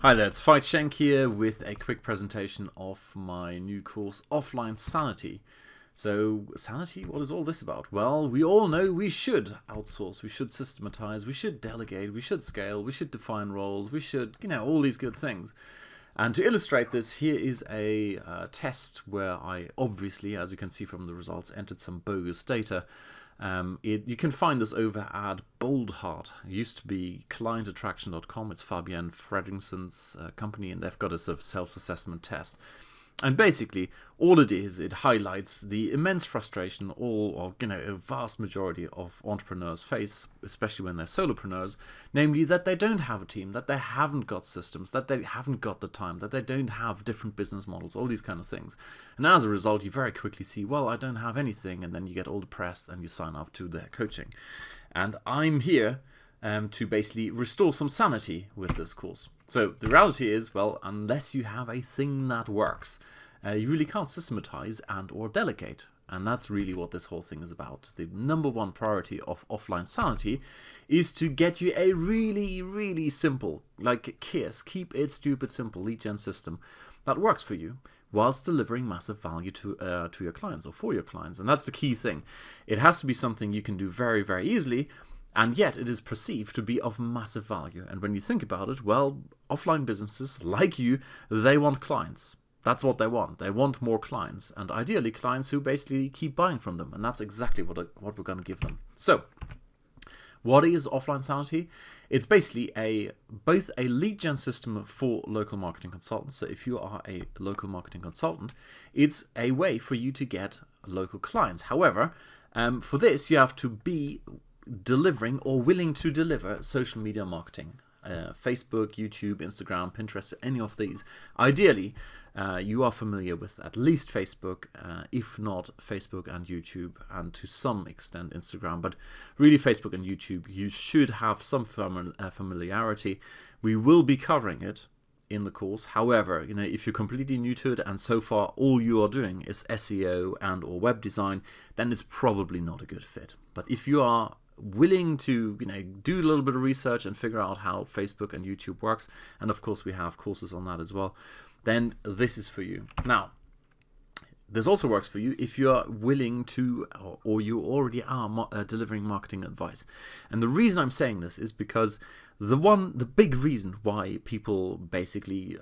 Hi there, it's Fight Shank here with a quick presentation of my new course, Offline Sanity. So, Sanity, what is all this about? Well, we all know we should outsource, we should systematize, we should delegate, we should scale, we should define roles, we should, all these good things. And to illustrate this, here is a test where I obviously, as you can see from the results, entered some bogus data. You can find this over at Boldheart. It used to be clientattraction.com. It's Fabienne Fredrikson's company, and they've got a sort of self-assessment test. And basically, all it is, it highlights the immense frustration a vast majority of entrepreneurs face, especially when they're solopreneurs, namely that they don't have a team, that they haven't got systems, that they haven't got the time, that they don't have different business models, all these kind of things. And as a result, you very quickly see, well, I don't have anything, and then you get all depressed and you sign up to their coaching. And I'm here to basically restore some sanity with this course. So the reality is, well, unless you have a thing that works, you really can't systematize and or delegate. And that's really what this whole thing is about. The number one priority of Offline Sanity is to get you a really, really simple, like KISS, keep it stupid simple lead gen system that works for you, whilst delivering massive value to your clients or for your clients. And that's the key thing. It has to be something you can do very, very easily, and yet it is perceived to be of massive value. And when you think about it, well, offline businesses like you, they want clients. That's what they want. They want more clients, and ideally clients who basically keep buying from them. And that's exactly what we're going to give them. So, what is Offline Sanity? It's basically both a lead gen system for local marketing consultants. So if you are a local marketing consultant, it's a way for you to get local clients. However, for this, you have to be delivering or willing to deliver social media marketing. Facebook, YouTube, Instagram, Pinterest, any of these. Ideally, you are familiar with at least Facebook, if not Facebook and YouTube, and to some extent Instagram. But really Facebook and YouTube, you should have some familiarity. We will be covering it in the course. However, if you're completely new to it and so far all you are doing is SEO and or web design, then it's probably not a good fit. But if you are willing to do a little bit of research and figure out how Facebook and YouTube works, and of course we have courses on that as well, then this is for you. Now, this also works for you if you're willing to, or you already are delivering marketing advice. And the reason I'm saying this is because the big reason why people basically,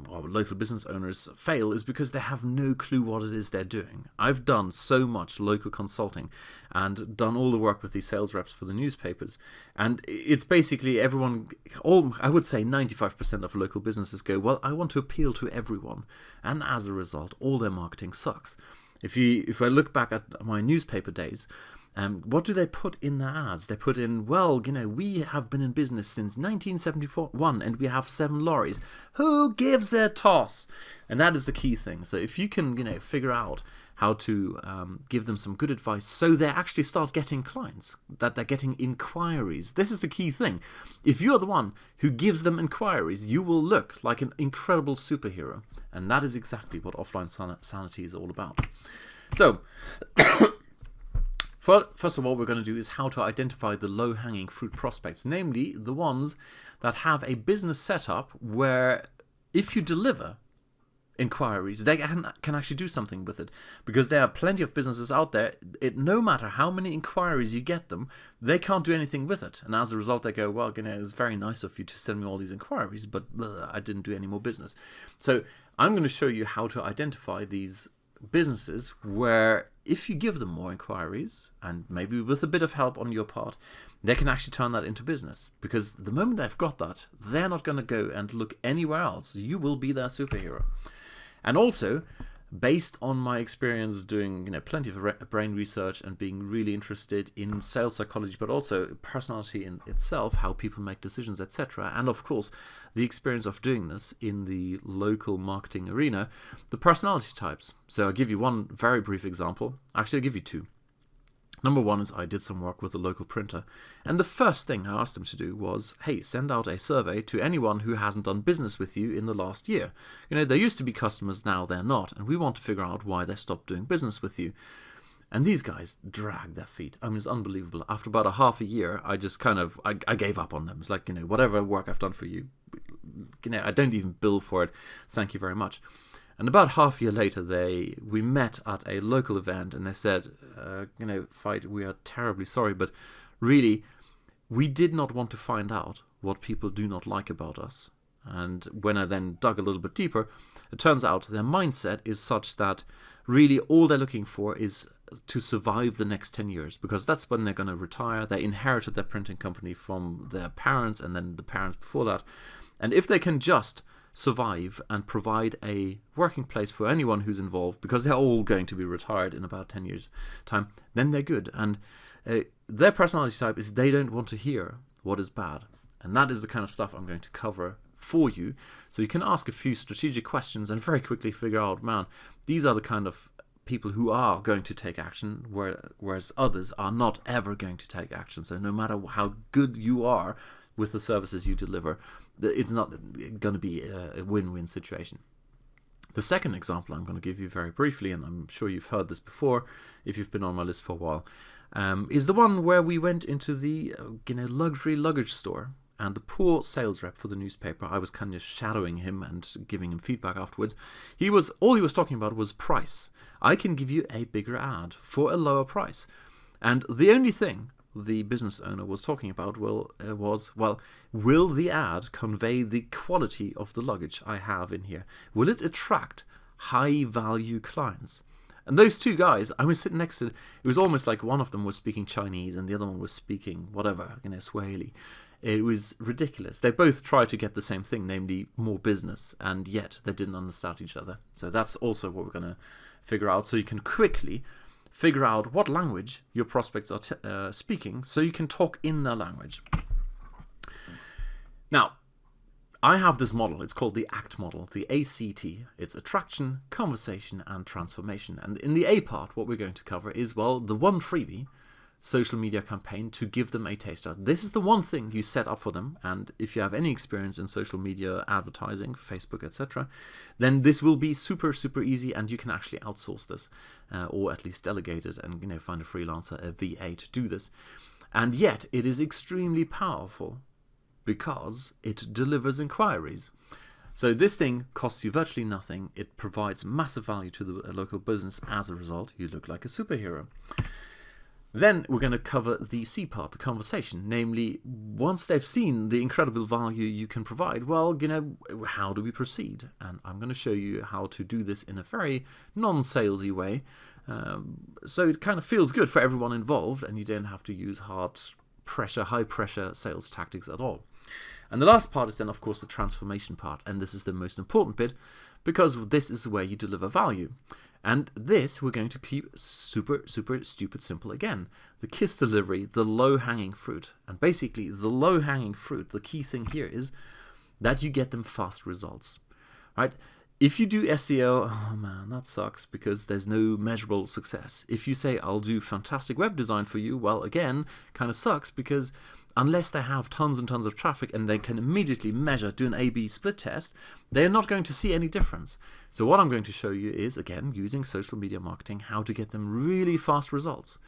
local business owners fail is because they have no clue what it is they're doing. I've done so much local consulting and done all the work with these sales reps for the newspapers. And it's basically I would say 95% of local businesses go, well, I want to appeal to everyone. And as a result, all their marketing sucks. If I look back at my newspaper days, what do they put in their ads? They put in, well, we have been in business since 1971 and we have 7 lorries. Who gives a toss? And that is the key thing. So if you can, figure out how to give them some good advice so they actually start getting clients, that they're getting inquiries. This is the key thing. If you're the one who gives them inquiries, you will look like an incredible superhero. And that is exactly what Offline Sanity is all about. So, first of all, we're going to do is how to identify the low-hanging fruit prospects, namely the ones that have a business setup where if you deliver inquiries, they can actually do something with it, because there are plenty of businesses out there, no matter how many inquiries you get them, they can't do anything with it. And as a result, they go, well, it's very nice of you to send me all these inquiries, but I didn't do any more business. So I'm going to show you how to identify these businesses where if you give them more inquiries, and maybe with a bit of help on your part, they can actually turn that into business. Because the moment they've got that, they're not going to go and look anywhere else. You will be their superhero. And also, based on my experience doing plenty of brain research and being really interested in sales psychology, but also personality in itself, how people make decisions, etc., and of course the experience of doing this in the local marketing arena, the personality types. So I'll give you one very brief example. Actually, I'll give you 2. Number 1 is I did some work with a local printer, and the first thing I asked them to do was, hey, send out a survey to anyone who hasn't done business with you in the last year. They used to be customers, now they're not, and we want to figure out why they stopped doing business with you. And these guys drag their feet. I mean, it's unbelievable. After about a half a year, I just I gave up on them. It's like, whatever work I've done for you, I don't even bill for it. Thank you very much. And about half a year later, we met at a local event, and they said, Fight, we are terribly sorry, but really, we did not want to find out what people do not like about us. And when I then dug a little bit deeper, it turns out their mindset is such that really all they're looking for is to survive the next 10 years, because that's when they're going to retire. They inherited their printing company from their parents and then the parents before that. And if they can just survive and provide a working place for anyone who's involved, because they're all going to be retired in about 10 years time, then they're good. And their personality type is they don't want to hear what is bad. And that is the kind of stuff I'm going to cover for you. So you can ask a few strategic questions and very quickly figure out, man, these are the kind of people who are going to take action, whereas others are not ever going to take action. So no matter how good you are with the services you deliver, it's not going to be a win-win situation. The second example I'm going to give you very briefly, and I'm sure you've heard this before if you've been on my list for a while, is the one where we went into the luxury luggage store. And the poor sales rep for the newspaper, I was kind of shadowing him and giving him feedback afterwards. All he was talking about was price. I can give you a bigger ad for a lower price. And the only thing the business owner was talking about was, will the ad convey the quality of the luggage I have in here? Will it attract high-value clients? And those two guys, I was sitting next to, it was almost like one of them was speaking Chinese and the other one was speaking whatever, Swahili. It was ridiculous. They both tried to get the same thing, namely more business, and yet they didn't understand each other. So that's also what we're going to figure out. So you can quickly figure out what language your prospects are speaking, so you can talk in their language. Now, I have this model. It's called the ACT model, the ACT. It's attraction, conversation, and transformation. And in the A part, what we're going to cover is, the one freebie social media campaign to give them a taster. This is the one thing you set up for them, and if you have any experience in social media advertising, Facebook, etc., then this will be super, super easy, and you can actually outsource this, or at least delegate it and find a freelancer, a VA, to do this. And yet it is extremely powerful because it delivers inquiries. So this thing costs you virtually nothing. It provides massive value to the local business. As a result, you look like a superhero. Then we're going to cover the C part, the conversation. Namely, once they've seen the incredible value you can provide, how do we proceed? And I'm going to show you how to do this in a very non-salesy way. So it kind of feels good for everyone involved, and you don't have to use high pressure sales tactics at all. And the last part is then, of course, the transformation part. And this is the most important bit, because this is where you deliver value. And this we're going to keep super, super stupid simple again. The KISS delivery, the low-hanging fruit. And basically, the low-hanging fruit, the key thing here is that you get them fast results. Right? If you do SEO, oh man, that sucks, because there's no measurable success. If you say, I'll do fantastic web design for you, again, kind of sucks, because unless they have tons and tons of traffic and they can immediately measure, do an A/B split test, they're not going to see any difference. So what I'm going to show you is, again, using social media marketing, how to get them really fast results.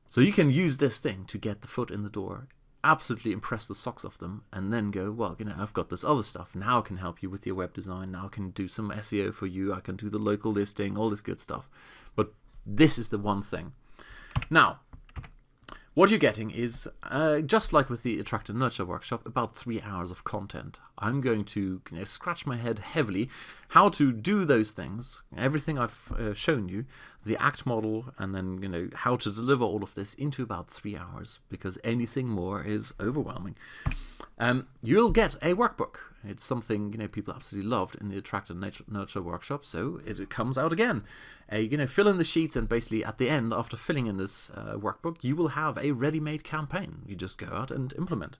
So you can use this thing to get the foot in the door, absolutely impress the socks off them, and then go, I've got this other stuff. Now I can help you with your web design. Now I can do some SEO for you. I can do the local listing, all this good stuff. But this is the one thing. Now, what you're getting is, just like with the Attract and Nurture workshop, about 3 hours of content. I'm going to scratch my head heavily how to do those things, everything I've shown you, the ACT model, and then how to deliver all of this into about 3 hours, because anything more is overwhelming. You'll get a workbook. It's something people absolutely loved in the Attract and Nurture workshop, so it comes out again. Fill in the sheets, and basically at the end, after filling in this workbook, you will have a ready-made campaign. You just go out and implement.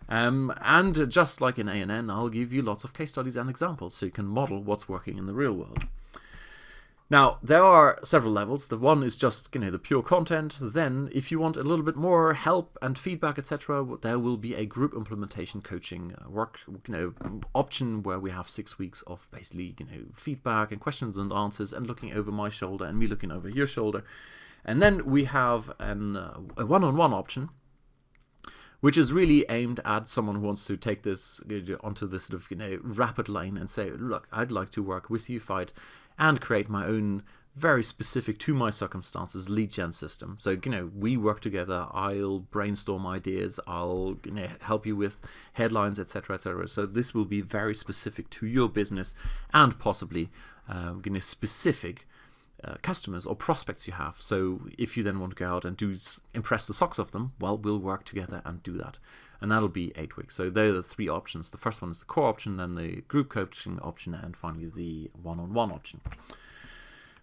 And just like in A&N, I'll give you lots of case studies and examples so you can model what's working in the real world. Now, there are several levels. The one is just the pure content. Then, if you want a little bit more help and feedback, etc., there will be a group implementation coaching option where we have 6 weeks of basically feedback and questions and answers, and looking over my shoulder and me looking over your shoulder. And then we have a one-on-one option which is really aimed at someone who wants to take this onto this sort of rapid lane and say, look, I'd like to work with you, fight, and create my own very specific to my circumstances lead gen system. So we work together. I'll brainstorm ideas. I'll help you with headlines, etc., etc. So this will be very specific to your business and possibly specific customers or prospects you have. So if you then want to go out and impress the socks off them, well, we'll work together and do that. And that'll be 8 weeks. So they're the 3 options. The first one is the core option, then the group coaching option, and finally the one-on-one option.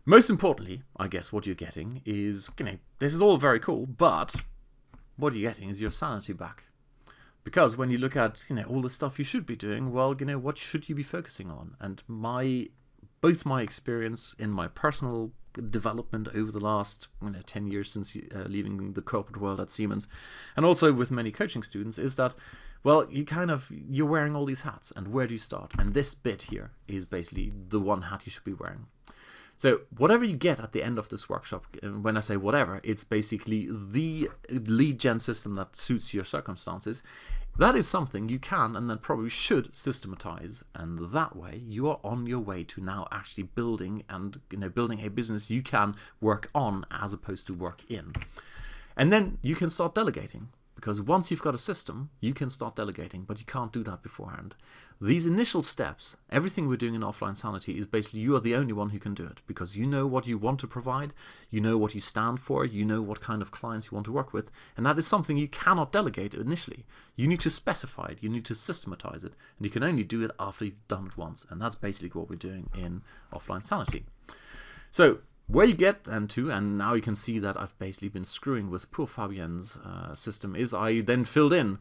Most importantly, I guess what you're getting is, this is all very cool, but what you're getting is your sanity back. Because when you look at, all the stuff you should be doing, well, what should you be focusing on? And both my experience in my personal development over the last 10 years since leaving the corporate world at Siemens, and also with many coaching students, is that, well, you're wearing all these hats, and where do you start? And this bit here is basically the one hat you should be wearing. So whatever you get at the end of this workshop, and when I say whatever, it's basically the lead gen system that suits your circumstances. That is something you can and then probably should systematize, and that way you are on your way to now actually building a business you can work on as opposed to work in. And then you can start delegating, because once you've got a system, you can start delegating, but you can't do that beforehand. These initial steps, everything we're doing in Offline Sanity is basically you are the only one who can do it, because you know what you want to provide, you know what you stand for, you know what kind of clients you want to work with, and that is something you cannot delegate initially. You need to specify it, you need to systematize it, and you can only do it after you've done it once, and that's basically what we're doing in Offline Sanity. So where you get then to, and now you can see that I've basically been screwing with poor Fabienne's system, is I then filled in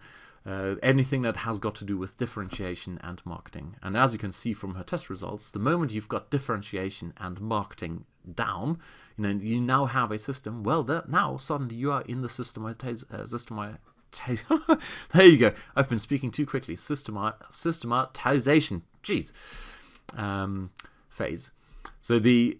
anything that has got to do with differentiation and marketing. And as you can see from her test results, the moment you've got differentiation and marketing down, you now have a system. Well, now suddenly you are in the there you go. I've been speaking too quickly. Systematization. Jeez. Phase. So the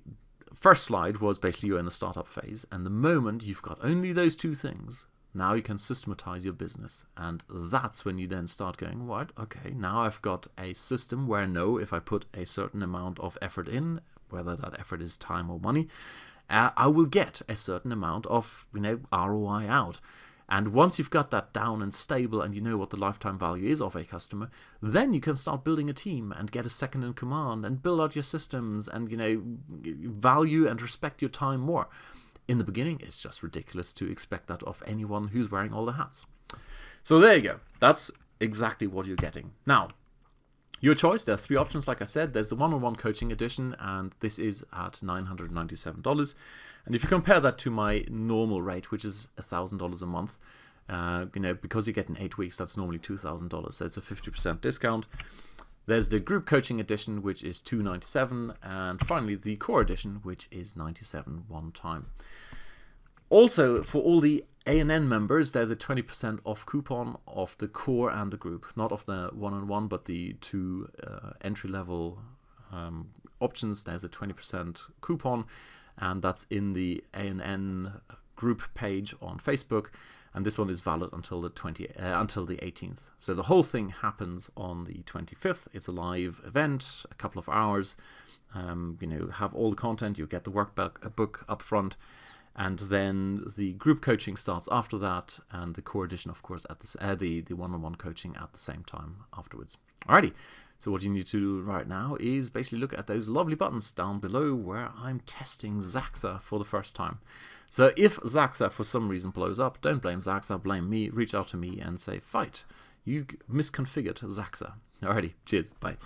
first slide was basically you're in the startup phase, and the moment you've got only those 2 things, now you can systematize your business, and that's when you then start going, right, okay, now I've got a system where if I put a certain amount of effort in, whether that effort is time or money, I will get a certain amount of ROI out. And once you've got that down and stable, and you know what the lifetime value is of a customer, then you can start building a team and get a second in command and build out your systems and value and respect your time more. In the beginning, it's just ridiculous to expect that of anyone who's wearing all the hats. So there you go. That's exactly what you're getting. Now, your choice. There are 3 options, like I said. There's the one-on-one coaching edition, and this is at $997. And if you compare that to my normal rate, which is $1,000 a month, because you get in 8 weeks, that's normally $2,000. So it's a 50% discount. There's the group coaching edition, which is $297, and finally the core edition, which is $97 one time. Also, for all the ANN members, there's a 20% off coupon of the core and the group, not of the one-on-one, but the 2 entry-level options. There's a 20% coupon, and that's in the ANN group page on Facebook. And this one is valid until the 18th. So the whole thing happens on the 25th. It's a live event, a couple of hours. Have all the content. You get the workbook up front, and then the group coaching starts after that, and the core edition, of course, at the one-on-one coaching at the same time afterwards. Alrighty. So what you need to do right now is basically look at those lovely buttons down below where I'm testing Zaxa for the first time. So if Zaxa for some reason blows up, don't blame Zaxa, blame me. Reach out to me and say, fight, you misconfigured Zaxa. Alrighty, cheers, bye.